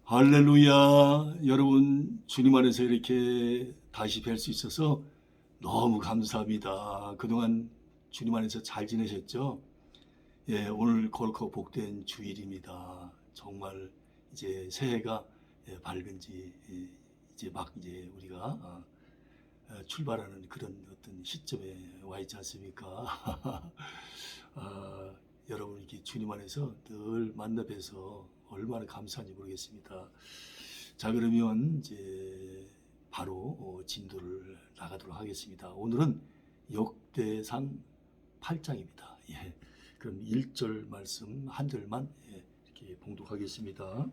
할렐루야. 여러분, 주님 안에서 이렇게 다시 뵐 수 있어서 너무 감사합니다. 그동안 주님 안에서 잘 지내셨죠? 예, 오늘 거룩하고 복된 주일입니다. 정말 이제 새해가 밝은 지 이제 막 이제 우리가 출발하는 그런 어떤 시점에 와 있지 않습니까? 아, 여러분 이렇게 주님 안에서 늘 만나 뵈서 얼마나 감사한지 모르겠습니다. 자, 그러면 이제 바로 진도를 나가도록 하겠습니다. 오늘은 역대상 8장입니다. 예. 그럼 1절 말씀 한 절만 이렇게 봉독하겠습니다.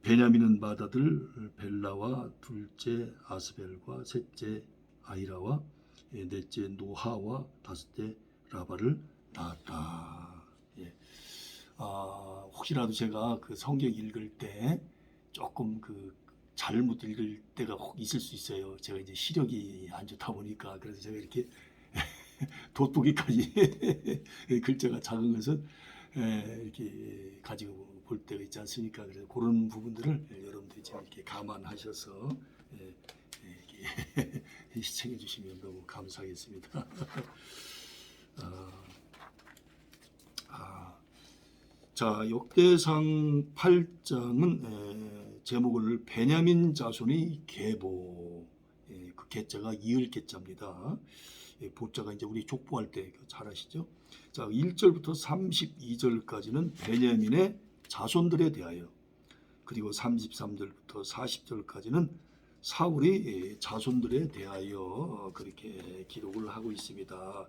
베냐민은 맏아들 벨라와 둘째 아스벨과 셋째 아이라와 넷째 노하와 다섯째 라바를 낳았다. 예. 혹시라도 제가 그 성경 읽을 때 조금 그 잘못 읽을 때가 혹 있을 수 있어요. 제가 이제 시력이 안 좋다 보니까 그래서 제가 이렇게 돋보기까지 글자가 작은 것은 이렇게 가지고 볼 때가 있지 않습니까? 그래서 그런 부분들을 여러분들이 좀 이렇게 감안하셔서 이렇게 시청해 주시면 너무 감사하겠습니다. 자, 역대상 8장은 제목을 베냐민 자손의 계보, 그 계자가 이을 계자입니다. 보자가 이제 우리 족보할 때 잘 아시죠? 자, 1절부터 32절까지는 베냐민의 자손들에 대하여, 그리고 33절부터 40절까지는 사울의 자손들에 대하여 그렇게 기록을 하고 있습니다.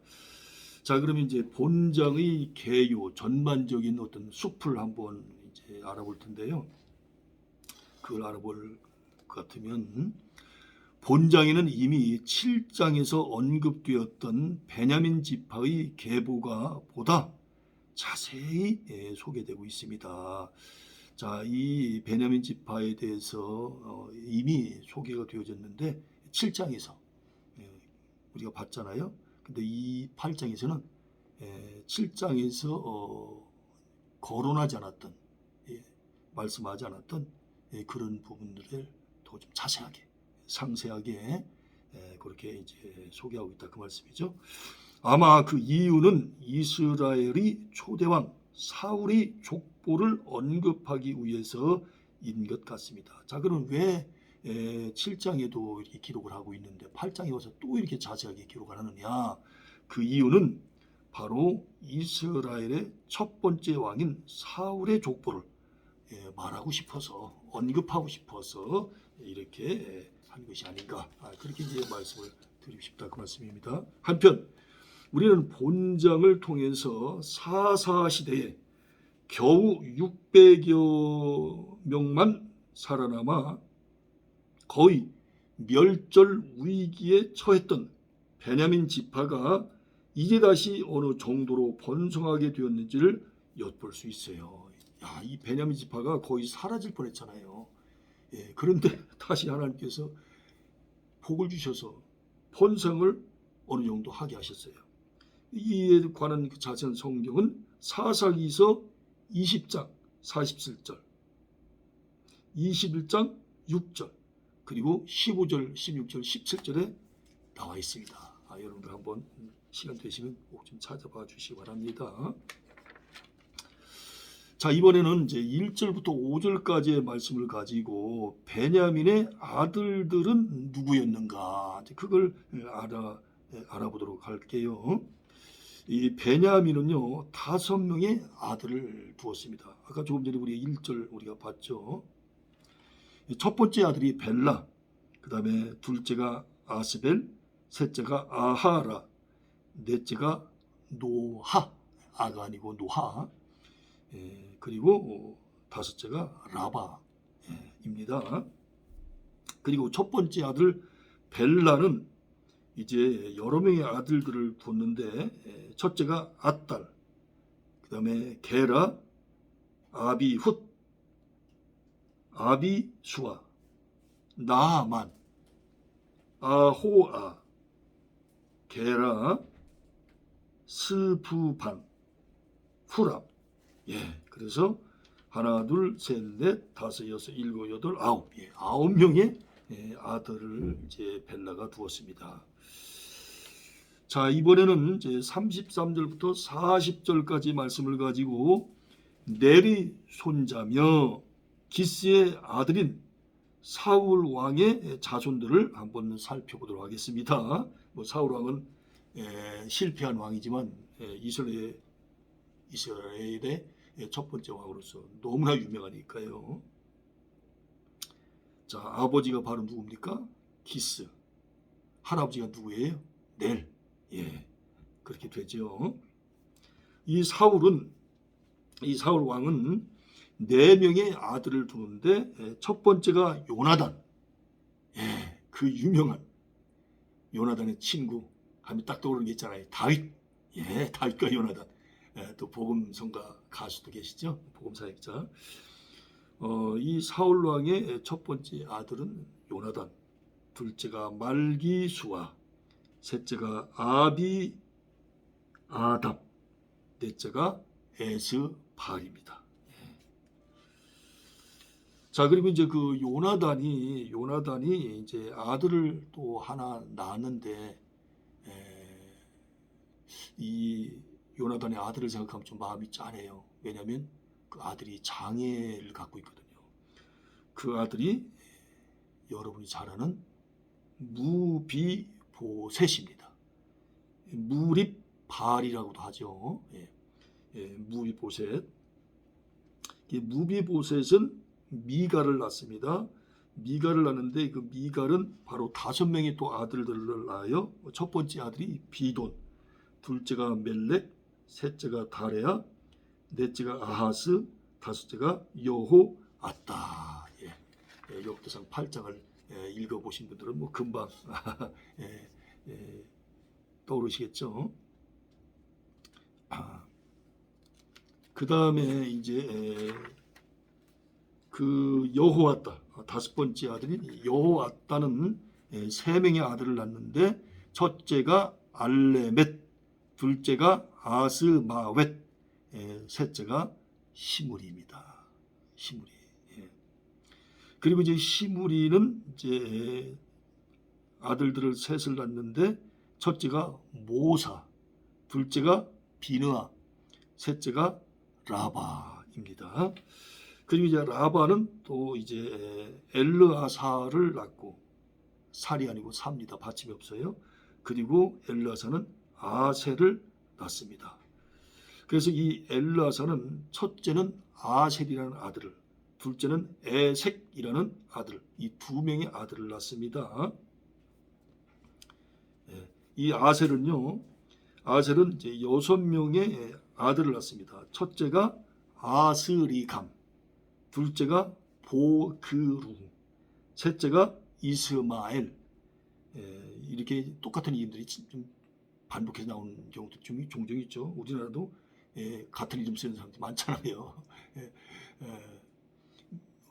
자, 그러면 이제 본장의 개요, 전반적인 어떤 숲을 한번 이제 알아볼 텐데요. 그걸 알아볼 것 같으면 본장에는 이미 7장에서 언급되었던 베냐민 지파의 계보가 보다 자세히 소개되고 있습니다. 자, 이 베냐민 지파에 대해서 이미 소개가 되어졌는데 7장에서 우리가 봤잖아요. 근데 이 8장에서는 7장에서 거론하지 않았던, 말씀하지 않았던 그런 부분들을 더 좀 자세하게, 상세하게 그렇게 이제 소개하고 있다 그 말씀이죠. 아마 그 이유는 이스라엘의 초대왕 사울의 족보를 언급하기 위해서인 것 같습니다. 자, 그럼 왜 7장에도 이렇게 기록을 하고 있는데 8장에 와서 또 이렇게 자세하게 기록을 하느냐? 그 이유는 바로 이스라엘의 첫 번째 왕인 사울의 족보를 말하고 싶어서, 언급하고 싶어서 이렇게 한 것이 아닌가, 그렇게 이제 말씀을 드리고 싶다 그 말씀입니다. 한편 우리는 본장을 통해서 사사 시대에 겨우 600여 명만 살아남아 거의 멸절 위기에 처했던 베냐민 지파가 이제 다시 어느 정도로 번성하게 되었는지를 엿볼 수 있어요. 야, 이 베냐민 지파가 거의 사라질 뻔했잖아요. 그런데 다시 하나님께서 복을 주셔서 번성을 어느 정도 하게 하셨어요. 이에 관한 그 자세한 성경은 사사기서 20장 47절, 21장 6절, 그리고 15절, 16절, 17절에 나와 있습니다. 여러분들 한번 시간 되시면 꼭 좀 찾아봐 주시기 바랍니다. 자, 이번에는 이제 1절부터 5절까지의 말씀을 가지고 베냐민의 아들들은 누구였는가, 그걸 알아보도록 할게요. 이 베냐민은요 5명의 아들을 두었습니다. 아까 조금 전에 우리 1절 우리가 봤죠. 첫 번째 아들이 벨라, 그 다음에 둘째가 아스벨, 셋째가 아하라, 넷째가 노하, 아가 아니고 노하, 그리고 다섯째가 라바입니다. 그리고 첫 번째 아들 벨라는 이제 여러 명의 아들들을 뒀는데 첫째가 앗달, 그 다음에 게라, 아비훗, 아비수아, 나아만, 아호아, 게라, 스부반, 후람. 그래서 하나, 둘, 셋, 넷, 다섯, 여섯, 일곱, 여덟, 아홉. 9명의 아들을 이제 벨라가 두었습니다. 자, 이번에는 이제 33절부터 40절까지 말씀을 가지고 넬의 손자며 기스의 아들인 사울 왕의 자손들을 한번 살펴보도록 하겠습니다. 사울 왕은 실패한 왕이지만 이스라엘의 첫 번째 왕으로서 너무나 유명하니까요. 자, 아버지가 바로 누굽니까? 기스. 할아버지가 누구예요? 넬. 그렇게 되죠. 이 사울 왕은 4명의 아들을 두는데 첫 번째가 요나단. 그 유명한 요나단의 친구 하면 딱 떠오르는 게 있잖아요. 다윗. 다윗과 요나단. 또 복음성가 가수도 계시죠. 복음사역자. 이 사울 왕의 첫 번째 아들은 요나단, 둘째가 말기수아, 셋째가 아비아답, 넷째가 에스발입니다. 자, 그리고 이제 그 요나단이 이제 아들을 또 하나 낳았는데 이 요나단의 아들을 생각하면 좀 마음이 짠해요. 왜냐하면 그 아들이 장애를 갖고 있거든요. 그 아들이 여러분이 잘 아는 무비보셋입니다. 무립발이라고도 하죠. 무비보셋. 무비보셋은 미갈을 낳습니다. 미갈을 낳는데 그 미갈은 바로 5명의 또 아들들을 낳아요. 첫 번째 아들이 비돈, 둘째가 멜렉, 셋째가 다레아, 넷째가 아하스, 다섯째가 여호아따. 역대상 8장을 읽어보신 분들은 뭐 금방 떠오르시겠죠. 그 다음에 이제 그 여호아따, 5번째 아들인 여호아따는 3명의 아들을 낳는데 첫째가 알레멧, 둘째가 아스마웻, 셋째가 시므리입니다. 시므리. 그리고 이제 시므리는 이제 아들들을 셋을 낳는데 첫째가 모사, 둘째가 비느아, 셋째가 라바입니다. 그리고 이제 라바는 또 이제 엘르아사를 낳고, 살이 아니고 사입니다. 받침이 없어요. 그리고 엘르아사는 아셀을 낳습니다. 그래서 이 엘르아사는 첫째는 아셀이라는 아들을, 둘째는 에색이라는 아들, 이 2명의 아들을 낳습니다. 이 아셀은 이제 6명의 아들을 낳습니다. 첫째가 아스리감, 둘째가 보그루, 셋째가 이스마엘. 이렇게 똑같은 이름들이 좀 반복해서 나오는 경우도 종종 있죠. 우리나라도 같은 이름 쓰는 사람들이 많잖아요.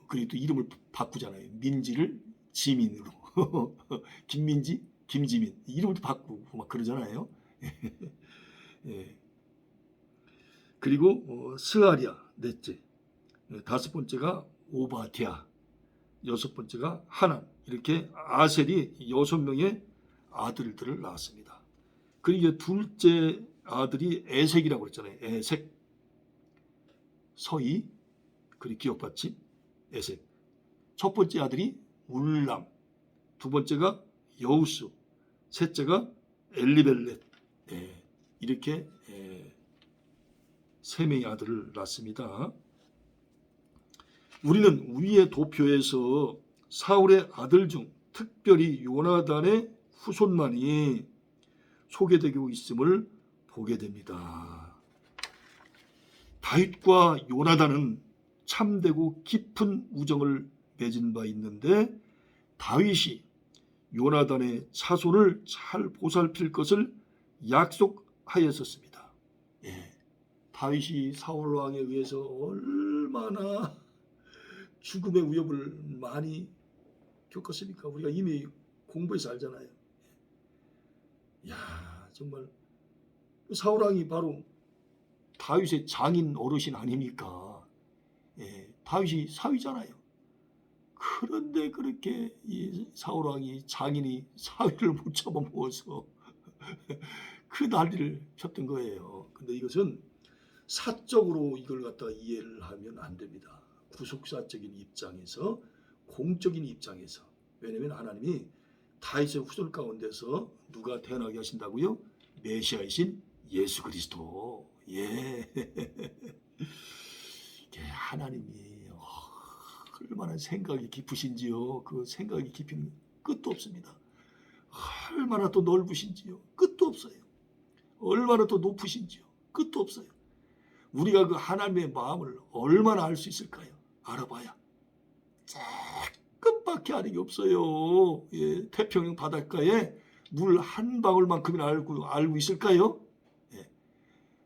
그리고 또 이름을 바꾸잖아요. 민지를 지민으로. 김민지, 김지민. 이름을 바꾸고 막 그러잖아요. 그리고 스아리아, 넷째. 5번째가 오바디아, 6번째가 하난. 이렇게 아셀이 6명의 아들들을 낳았습니다. 그리고 둘째 아들이 에색이라고 그랬잖아요. 에색, 서희, 그리고 기억받침, 에색. 첫 번째 아들이 울람, 두 번째가 여우스, 셋째가 엘리벨렛. 이렇게 3명의 아들을 낳습니다. 우리는 우리의 도표에서 사울의 아들 중 특별히 요나단의 후손만이 소개되고 있음을 보게 됩니다. 다윗과 요나단은 참되고 깊은 우정을 맺은 바 있는데 다윗이 요나단의 자손을 잘 보살필 것을 약속하였었습니다. 다윗이 사울 왕에 의해서 얼마나 죽음의 위협을 많이 겪었습니까? 우리가 이미 공부해서 알잖아요. 정말 사울 왕이 바로 다윗의 장인 어르신 아닙니까? 다윗이 사위잖아요. 그런데 그렇게 이 사울 왕이 장인이 사위를 못 잡아먹어서 그 난리를 폈던 거예요. 근데 이것은 사적으로 이걸 갖다가 이해를 하면 안 됩니다. 구속사적인 입장에서, 공적인 입장에서. 왜냐하면 하나님이 다윗의 후손 가운데서 누가 태어나게 하신다고요? 메시아이신 예수 그리스도. 예. 하나님이 얼마나 생각이 깊으신지요. 그 생각이 깊이는 끝도 없습니다. 얼마나 또 넓으신지요. 끝도 없어요. 얼마나 또 높으신지요. 끝도 없어요. 우리가 그 하나님의 마음을 얼마나 알 수 있을까요? 알아봐야 조금밖에 아는 게 없어요. 예, 태평양 바닷가에 물 한 방울만큼이나 알고 있을까요? 예,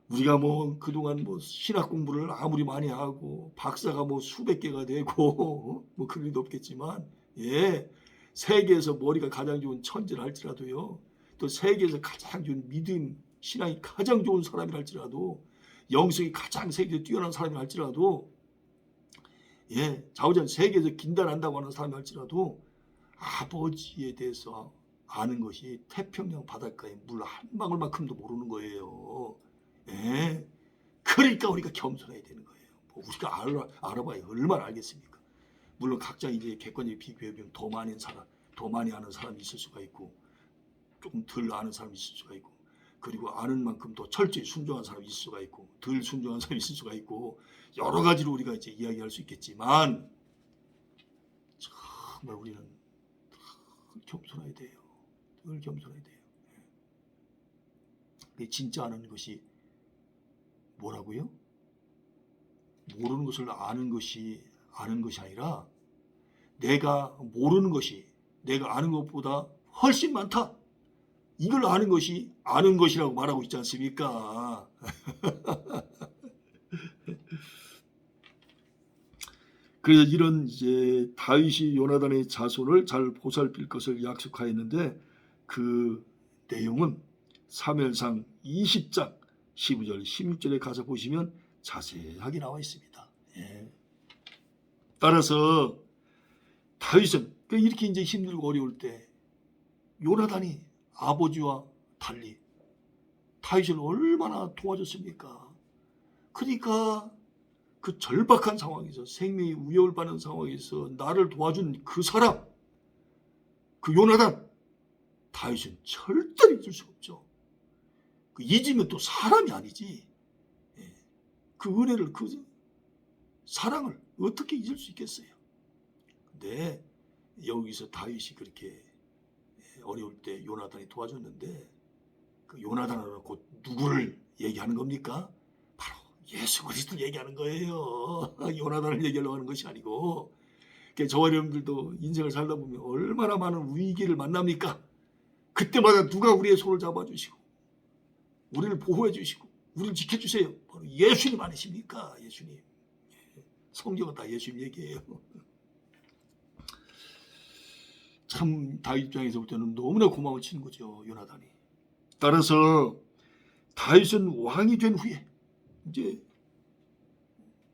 우리가 뭐 그동안 뭐 신학 공부를 아무리 많이 하고 박사가 뭐 수백 개가 되고 뭐 그런 일도 없겠지만, 예, 세계에서 머리가 가장 좋은 천재를 할지라도요, 또 세계에서 가장 좋은 믿음 신앙이 가장 좋은 사람이라 할지라도, 영성이 가장 세계에서 뛰어난 사람이라 할지라도, 예, 좌우전 세계에서 긴단한다고 하는 사람이 할지라도 아버지에 대해서 아는 것이 태평양 바닷가에 물 한 방울만큼도 모르는 거예요. 예, 그러니까 우리가 겸손해야 되는 거예요. 뭐 우리가 알아봐야 얼마나 알겠습니까? 물론 각자 이제 객관적으로 비교해보면 더 많이 아는 사람이 있을 수가 있고, 조금 덜 아는 사람이 있을 수가 있고, 그리고 아는 만큼 더 철저히 순종한 사람이 있을 수가 있고, 덜 순종한 사람이 있을 수가 있고, 여러 가지로 우리가 이제 이야기할 수 있겠지만, 정말 우리는 늘 겸손해야 돼요. 늘 겸손해야 돼요. 진짜 아는 것이 뭐라고요? 모르는 것을 아는 것이 아니라, 내가 모르는 것이 내가 아는 것보다 훨씬 많다. 이걸 아는 것이 아는 것이라고 말하고 있지 않습니까? 그래서 이런 이제 다윗이 요나단의 자손을 잘 보살필 것을 약속하였는데, 그 내용은 사무엘상 20장 15절 16절에 가서 보시면 자세하게 나와 있습니다. 예. 따라서 다윗은 이렇게 이제 힘들고 어려울 때 요나단이 아버지와 달리 다윗을 얼마나 도와줬습니까? 그러니까 그 절박한 상황에서, 생명이 위협을 받는 상황에서 나를 도와준 그 사람, 그 요나단, 다윗은 절대 잊을 수 없죠. 그 잊으면 또 사람이 아니지. 예. 그 은혜를, 그 사랑을 어떻게 잊을 수 있겠어요? 근데 여기서 다윗이 그렇게 어려울 때 요나단이 도와줬는데, 그 요나단은 곧 누구를 얘기하는 겁니까? 바로 예수 그리스도를 얘기하는 거예요. 요나단을 얘기하려고 하는 것이 아니고. 저와 여러분들도 인생을 살다 보면 얼마나 많은 위기를 만납니까? 그때마다 누가 우리의 손을 잡아주시고 우리를 보호해 주시고 우리를 지켜주세요. 바로 예수님 아니십니까? 예수님. 성경은 다 예수님 얘기예요. 참 다윗 입장에서 볼 때는 너무나 고마운 친구죠, 요나단이. 따라서 다윗은 왕이 된 후에 이제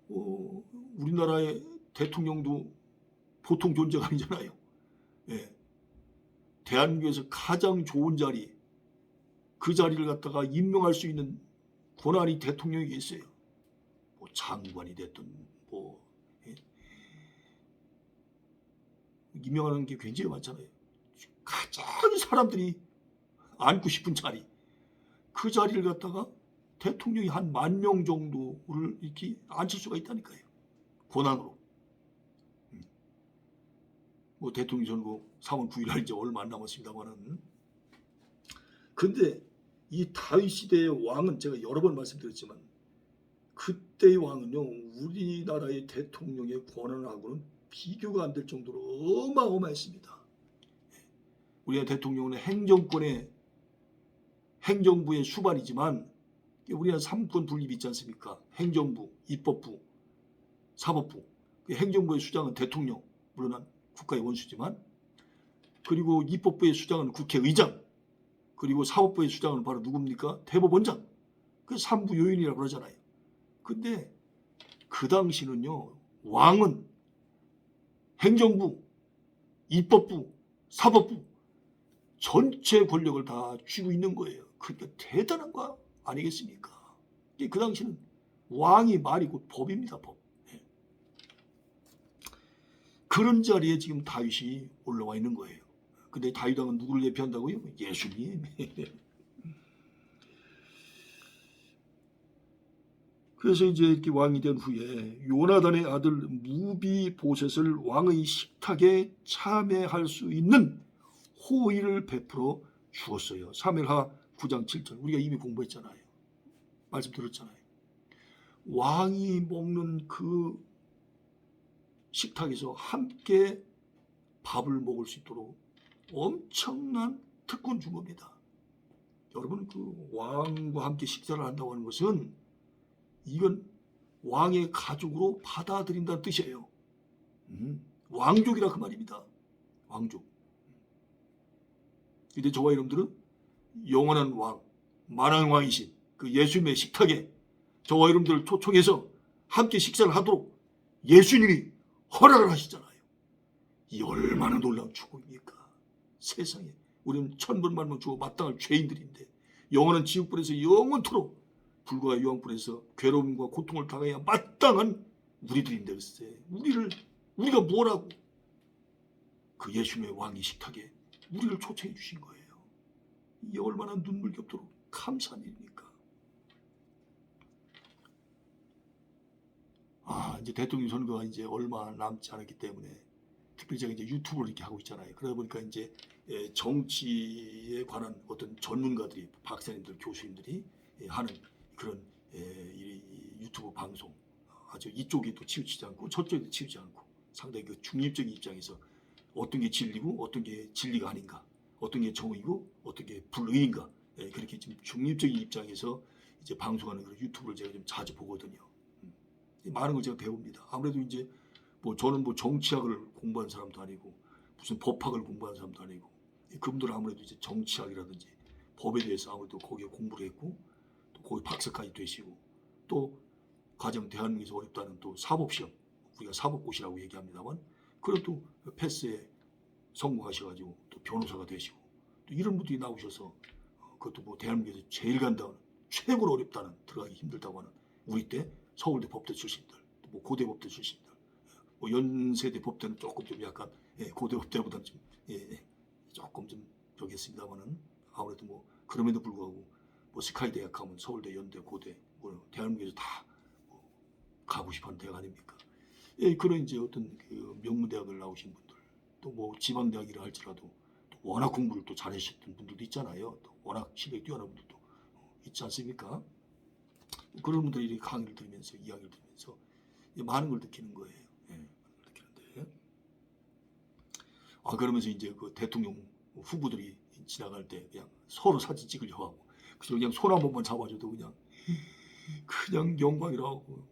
우리나라의 대통령도 보통 존재가 아니잖아요. 예. 대한민국에서 가장 좋은 자리, 그 자리를 갖다가 임명할 수 있는 권한이 대통령에게 있어요. 뭐 장관이 됐든 뭐, 예. 임명하는 게 굉장히 많잖아요. 가장 사람들이 앉고 싶은 자리, 그 자리를 갖다가 대통령이 한 10,000명 정도를 이렇게 앉힐 수가 있다니까요. 권한으로. 뭐 대통령 선거 3월 9일 날 이제 얼마 안 남았습니다만은. 근데 이 다윗 시대의 왕은 제가 여러 번 말씀드렸지만, 그때의 왕은요, 우리나라의 대통령의 권한하고는 비교가 안 될 정도로 어마어마했습니다. 우리나라 대통령은 행정부의 수반이지만, 우리나라 3권 분립이 있지 않습니까? 행정부, 입법부, 사법부. 행정부의 수장은 대통령, 물론 국가의 원수지만, 그리고 입법부의 수장은 국회의장, 그리고 사법부의 수장은 바로 누굽니까? 대법원장. 그 3부 요인이라고 그러잖아요. 근데 그 당시는요, 왕은 행정부, 입법부, 사법부 전체 권력을 다 쥐고 있는 거예요. 그러니까 대단한 거 아니겠습니까? 그 당시는 왕이 말이 곧 법입니다. 법. 그런 자리에 지금 다윗이 올라와 있는 거예요. 근데 다윗 왕은 누구를 예표한다고요? 예수님. 그래서 이제 이렇게 왕이 된 후에 요나단의 아들 무비보셋을 왕의 식탁에 참여할 수 있는 호의를 베풀어 주었어요. 사무엘하 9장 7절 우리가 이미 공부했잖아요. 말씀 들었잖아요. 왕이 먹는 그 식탁에서 함께 밥을 먹을 수 있도록 엄청난 특권 준 겁니다. 여러분 그 왕과 함께 식사를 한다고 하는 것은 이건 왕의 가족으로 받아들인다는 뜻이에요. 왕족이라 그 말입니다. 왕족. 근데 저와 여러분들은 영원한 왕, 만왕의 왕이신 그 예수님의 식탁에 저와 여러분들을 초청해서 함께 식사를 하도록 예수님이 허락을 하시잖아요. 이 얼마나 놀라운 축복입니까? 세상에 우리는 천번만번 주고 마땅할 죄인들인데 영원한 지옥불에서 영원토록 불과 유황불에서 괴로움과 고통을 당해야 마땅한 우리들인데 글쎄 우리가 뭐라고 그 예수님의 왕의 식탁에 우리를 초청해 주신 거예요. 이게 얼마나 눈물겹도록 감사한 일입니까? 이제 대통령 선거가 이제 얼마 남지 않았기 때문에 특별히 제가 이제 유튜브를 이렇게 하고 있잖아요. 그러다 보니까 이제 정치에 관한 어떤 전문가들이 박사님들, 교수님들이 하는 그런 유튜브 방송 아주 이쪽에도 치우치지 않고 저쪽에도 치우치지 않고 상당히 그 중립적인 입장에서 어떤 게 진리고 어떤 게 진리가 아닌가, 어떤 게 정의고 어떤 게 불의인가 그렇게 좀 중립적인 입장에서 이제 방송하는 그런 유튜브를 제가 좀 자주 보거든요. 많은 걸 제가 배웁니다. 아무래도 이제 저는 정치학을 공부한 사람도 아니고 무슨 법학을 공부한 사람도 아니고 그분들은 아무래도 이제 정치학이라든지 법에 대해서 아무래도 거기에 공부를 했고 또 거기 박사까지 되시고 또 가장 대한민국에서 어렵다는 또 사법시험 우리가 사법고시라고 얘기합니다만 그런 또 패스에 성공하셔가지고 또 변호사가 되시고 또 이런 분들이 나오셔서 그것도 대한민국에서 제일 간다는 최고로 어렵다는 들어가기 힘들다고 하는 우리 때 서울대 법대 출신들 고대 법대 출신들 연세대 법대는 조금 좀 약간 고대 법대보다는 좀 조금 좀 저기했습니다만은 아무래도 그럼에도 불구하고 스카이 대학 하면 서울대, 연대, 고대 대한민국에서 다 가고 싶어하는 대학 아닙니까? 그런 이제 어떤 그 명문대학을 나오신 분들 또 지방 대학이라 할지라도 또 워낙 공부를 또 잘하셨던 분들도 있잖아요. 또 워낙 실력이 뛰어난 분들도 있지 않습니까? 그런 분들이 강의를 들으면서 이야기를 들으면서 많은 걸 느끼는 거예요. 느끼는데 그러면서 이제 그 대통령 후보들이 지나갈 때 그냥 서로 사진 찍으려고 하고 그냥 손 한 번만 잡아줘도 그냥 영광이라고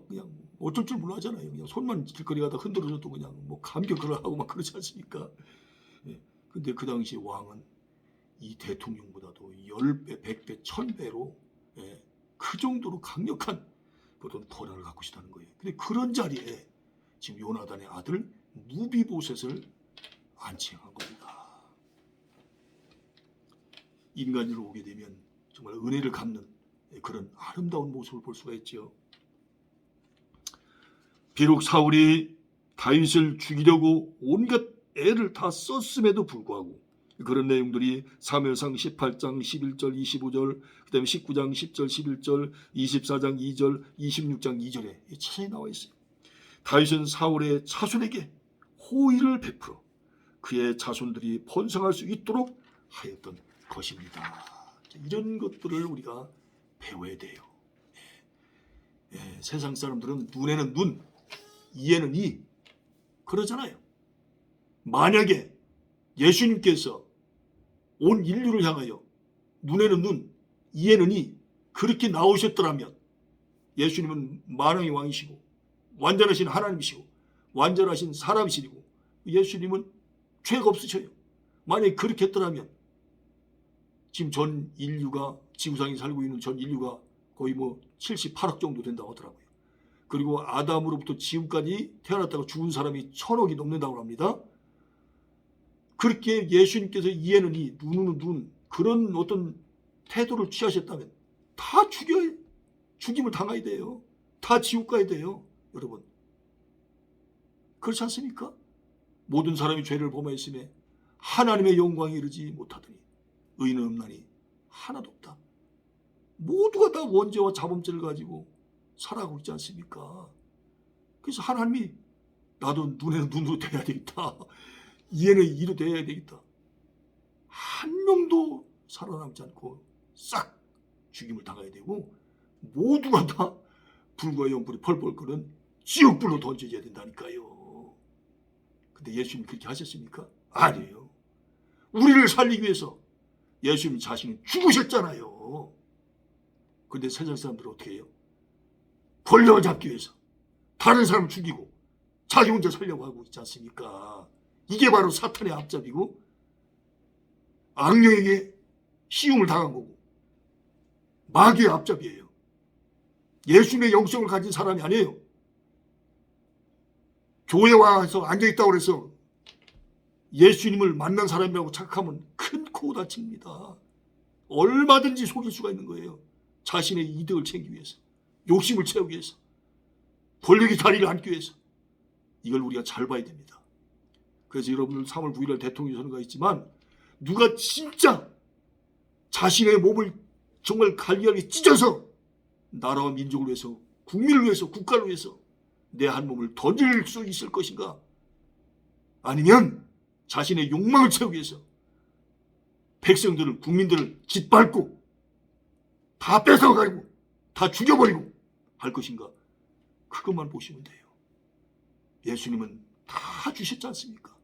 그냥 어쩔 줄 몰라 하잖아요. 그냥 손만 길거리 가다 흔들어줘도 그냥 감격을 하고 막 그러지 않습니까? 근데 그 당시 왕은 이 대통령보다도 10배, 100배, 1000배로 그 정도로 강력한 그런 권한을 갖고 있다는 거예요. 근데 그런 자리에 지금 요나단의 아들 무비보셋을 안치한 겁니다. 인간으로 오게 되면 정말 은혜를 갚는 그런 아름다운 모습을 볼 수가 있죠. 비록 사울이 다윗을 죽이려고 온갖 애를 다 썼음에도 불구하고 그런 내용들이 사무엘상 18장 11절 25절 그다음에 19장 10절 11절 24장 2절 26장 2절에 자세히 나와 있어요. 다윗은 사울의 자손에게 호의를 베풀어 그의 자손들이 번성할 수 있도록 하였던 것입니다. 이런 것들을 우리가 배워야 돼요. 세상 사람들은 눈에는 눈, 이에는 이 그러잖아요. 만약에 예수님께서 온 인류를 향하여 눈에는 눈, 이에는 이 그렇게 나오셨더라면 예수님은 만왕의 왕이시고 완전하신 하나님이시고 완전하신 사람이시고 예수님은 죄가 없으셔요. 만약에 그렇게 했더라면 지금 전 인류가 지구상에 살고 있는 전 인류가 거의 78억 정도 된다고 하더라고요. 그리고 아담으로부터 지금까지 태어났다가 죽은 사람이 1000억이 넘는다고 합니다. 그렇게 예수님께서 이에는 이, 눈은 눈, 그런 어떤 태도를 취하셨다면 다 죽임을 당해야 돼요. 다 지옥 가야 돼요. 여러분. 그렇지 않습니까? 모든 사람이 죄를 범하였음에 하나님의 영광에 이르지 못하더니 의인은 없나니 하나도 없다. 모두가 다 원죄와 자범죄를 가지고 살아가고 있지 않습니까? 그래서 하나님이 나도 눈에는 눈으로 돼야 되겠다. 이에는 이로 돼야 되겠다. 한 명도 살아남지 않고 싹 죽임을 당해야 되고 모두가 다 불과 연불이 펄펄 끓는 지옥불로 던져져야 된다니까요. 근데 예수님 그렇게 하셨습니까? 아니에요. 우리를 살리기 위해서 예수님 자신이 죽으셨잖아요. 근데 세상 사람들은 어떻게 해요? 권력을 잡기 위해서 다른 사람을 죽이고 자기 혼자 살려고 하고 있지 않습니까? 이게 바로 사탄의 앞잡이고 악령에게 시움을 당한 거고 마귀의 앞잡이에요. 예수님의 영성을 가진 사람이 아니에요. 교회 와서 앉아있다고 해서 예수님을 만난 사람이라고 착각하면 큰 코 다칩니다. 얼마든지 속일 수가 있는 거예요. 자신의 이득을 챙기기 위해서, 욕심을 채우기 위해서, 권력의 다리를 앉기 위해서. 이걸 우리가 잘 봐야 됩니다. 그래서 여러분들 3월 9일날 대통령 선거가 있지만 누가 진짜 자신의 몸을 정말 갈기갈기 찢어서 나라와 민족을 위해서, 국민을 위해서, 국가를 위해서 내 한 몸을 던질 수 있을 것인가? 아니면 자신의 욕망을 채우기 위해서 백성들을, 국민들을 짓밟고 다 뺏어가고 다 죽여버리고 할 것인가? 그것만 보시면 돼요. 예수님은 다 주셨지 않습니까?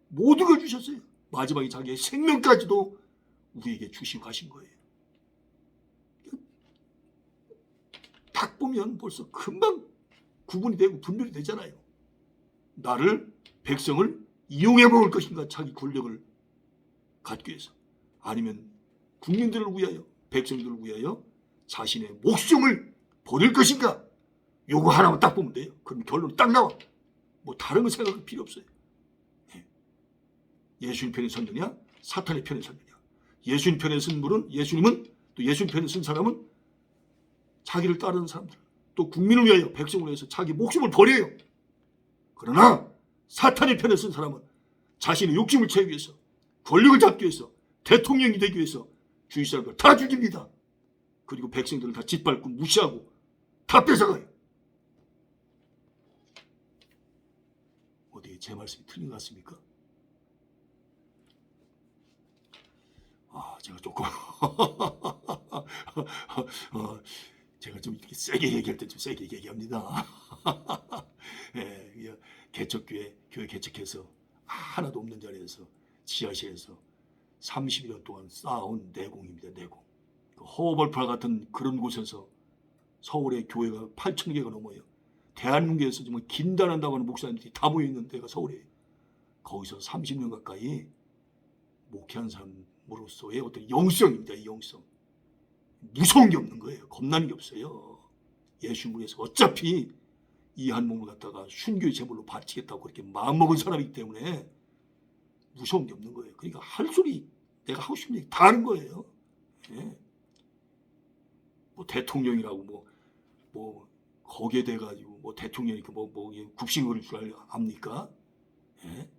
모든 걸 주셨어요. 마지막에 자기의 생명까지도 우리에게 주시고 가신 거예요. 딱 보면 벌써 금방 구분이 되고 분별이 되잖아요. 나를, 백성을 이용해 먹을 것인가? 자기 권력을 갖기 위해서. 아니면 국민들을 위하여, 백성들을 위하여 자신의 목숨을 버릴 것인가? 요거 하나만 딱 보면 돼요. 그럼 결론 딱 나와. 뭐 다른 거 생각할 필요 없어요. 예수님 편에 섰느냐? 사탄의 편에 섰느냐? 예수님 편에 선 분은, 예수님은, 또 예수님 편에 선 사람은 자기를 따르는 사람들, 또 국민을 위하여, 백성을 위해서 자기 목숨을 버려요. 그러나 사탄의 편에 선 사람은 자신의 욕심을 채우기 위해서, 권력을 잡기 위해서, 대통령이 되기 위해서 주위 사람들 다 죽입니다. 그리고 백성들을 다 짓밟고 무시하고 다 뺏어가요. 어디 제 말씀이 틀린 것 같습니까? 제가 조금 제가 좀 이렇게 세게 얘기할 때 좀 세게 얘기합니다. 예, 개척교회, 교회 개척해서 하나도 없는 자리에서 지하실에서 30년 동안 쌓아온 내공입니다. 내공. 허벌판 같은 그런 곳에서 서울의 교회가 8,000개가 넘어요. 대한민국에서 정말 긴단한다고 하는 목사님들이 다 모여있는 데가 서울이에요. 거기서 30년 가까이 목회한 사람으로서의 어떤 영성입니다. 이 영성. 무서운 게 없는 거예요. 겁나는 게 없어요. 예수님을 위해서 어차피 이 한 몸을 갖다가 순교의 제물로 바치겠다고 그렇게 마음먹은 사람이기 때문에 무서운 게 없는 거예요. 그러니까 할 소리, 내가 하고 싶은 얘기 다 하는 거예요. 예. 뭐 대통령이라고 뭐 거기에 돼가지고 뭐 대통령이 뭐 굽신거릴 줄 압니까? 예.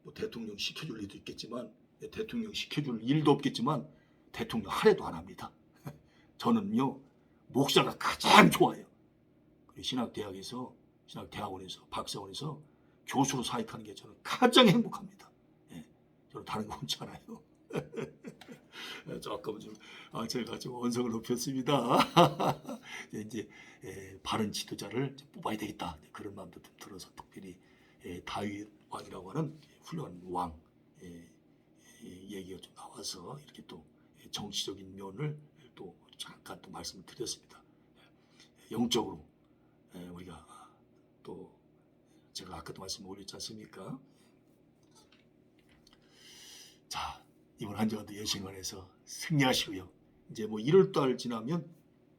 뭐 대통령 시켜줄 일도 있겠지만, 대통령 시켜줄 일도 없겠지만 대통령 하래도 안 합니다. 저는요, 목사가 가장 좋아요. 신학대학원에서 박사원에서 교수로 사역하는 게 저는 가장 행복합니다. 예, 저는 다른 거 원치 않아요. 조금 제가 좀 언성을 높였습니다. 이제 바른 지도자를 뽑아야 되겠다, 그런 마음도 좀 들어서 특별히 다윗 왕이라고 하는 훌륭한 왕 얘기가 좀 나와서 이렇게 또 정치적인 면을 또 잠깐 또 말씀을 드렸습니다. 영적으로 우리가 또 제가 아까도 말씀 올렸지 않습니까? 자, 이번 한 주간도 예수님 안에서 승리하시고요. 이제 뭐 1월달 지나면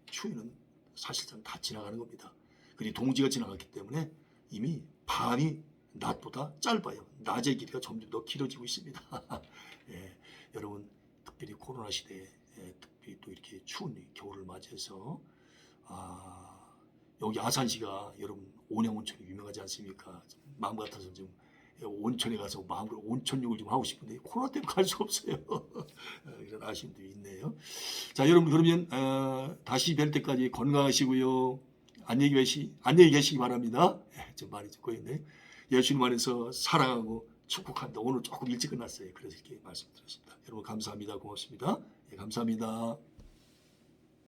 추위는 사실상 다 지나가는 겁니다. 그리고 동지가 지나갔기 때문에 이미 밤이 낮보다 짧아요. 낮의 길이가 점점 더 길어지고 있습니다. 예, 여러분 특별히 코로나 시대에 특별히 또 이렇게 추운 겨울을 맞이해서 여기 아산시가 여러분 온양온천이 유명하지 않습니까? 마음 같아서 좀 온천에 가서 마음으로 온천욕을 좀 하고 싶은데 코로나 때문에 갈 수가 없어요. 이런 아쉬움도 있네요. 자, 여러분 그러면 다시 뵐 때까지 건강하시고요. 안녕히 계시기 바랍니다. 좀 말이 좀 꼬였네. 예수님 안에서 사랑하고 축복한다. 오늘 조금 일찍 끝났어요. 그래서 이렇게 말씀드렸습니다. 여러분 감사합니다. 고맙습니다. 감사합니다.